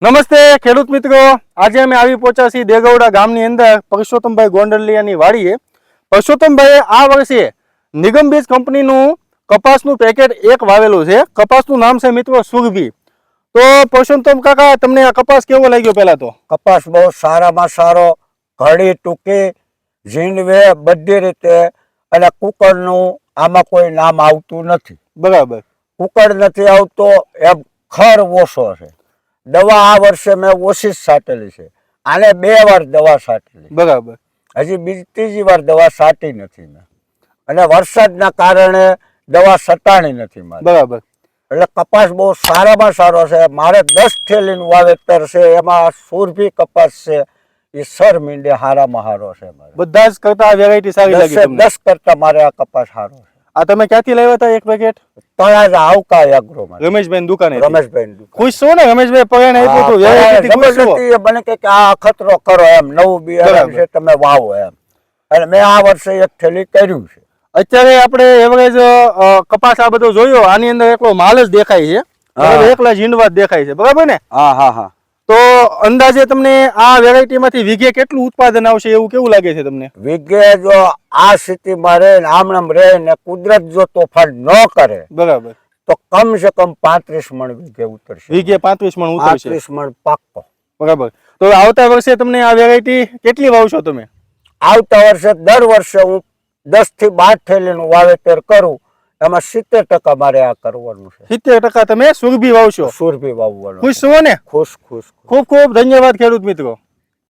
નમસ્તે ખેડૂત મિત્રો, આજે અમે આવી પહોંચ્યા છીએ દેગવડા ગામની અંદર પરસોત્તમભાઈ ગોંડલિયાની વાડીએ. પરસોત્તમભાઈએ આ વર્ષે નિગમ બીજ કંપનીનું કપાસનું પેકેટ એક વાવેલું છે. કપાસનું નામ છે મિત્રો સુરભી. તો પરસોત્તમ કાકા, તમને આ કપાસ કેવો લાગ્યો? પહેલા તો કપાસ બહુ સારામાં સારો, ઘડી ટૂંકી, ઝીંડવે બધી રીતે, અને કુકરનું આમાં કોઈ નામ આવતું નથી. બરાબર. કુકર નથી આવતો, એમ ખર ઓછો છે. દવા આ વર્ષે મેં ઓછી જ છાંટેલી છે. આને 2 વાર દવા છાંટેલી. બરાબર. હજી ત્રીજી વાર દવા છાંટી નથી મેં, અને વરસાદના કારણે દવા છટાણી નથી મારી. બરાબર. એટલે કપાસ બહુ સારામાં સારો છે. મારે 10 થેલીનું વાવેતર છે, એમાં સુરભી કપાસ છે, એ સર મીંડે હારામાં હારો છે. મારે બધા જ કરતા આ વેરાયટી સારી લાગી તમને? 10 કરતા મારે આ કપાસ સારો છે. આ તમે ક્યાંથી લાવ્યા હતા એક પેકેટ? તળાજા આવકા એગ્રોમાં, રમેશભાઈ દુકાને. રમેશભાઈ ખુશ છો ને? રમેશભાઈ પગાર આપ્યું હતું, વેરાયટી ખુશ છો? મને કે આ અખતરો કરો એમ, નવું બિયારણ છે, તમે વાવો એમ. અને મેં આ વર્ષે 1 થેલી કર્યું છે. અત્યારે આપણે એવરેજ કપાસ આ બધો જોયો, આની અંદર એકલો માલ જ દેખાય છે, બરાબર? એકલા ઝીંડવા જ દેખાય છે, બરાબર ને? હા હા હા. તો અંદાજે તમને આ વેરાયટી માંથી વીઘે કેટલું ઉત્પાદન આવશે એવું કેવું લાગે છે તમને? વીઘે જો આ સ્થિતિમાં રહે ને આમણામ રહે ને કુદરત જો તોફાન ન કરે, બરાબર, તો કમ સે કમ 35 મણ વીઘે ઉતરશે. વીઘે 35 મણ ઉતરશે. 35 મણ પાક્કો. બરાબર. તો આવતા વર્ષે તમને આ વેરાયટી કેટલી વાવશો તમે? આવતા વર્ષે દર વર્ષે હું 10 થી 12 થેલીનું વાવેતર કરું, એમાં 70% મારે આ કરવાનું છે. 70% તમે સુરભી વાવશો? સુરભી વાવવાનું. ખુશ છો ને? ખુશ ખુશ. ખૂબ ખૂબ ધન્યવાદ ખેડૂત મિત્રો.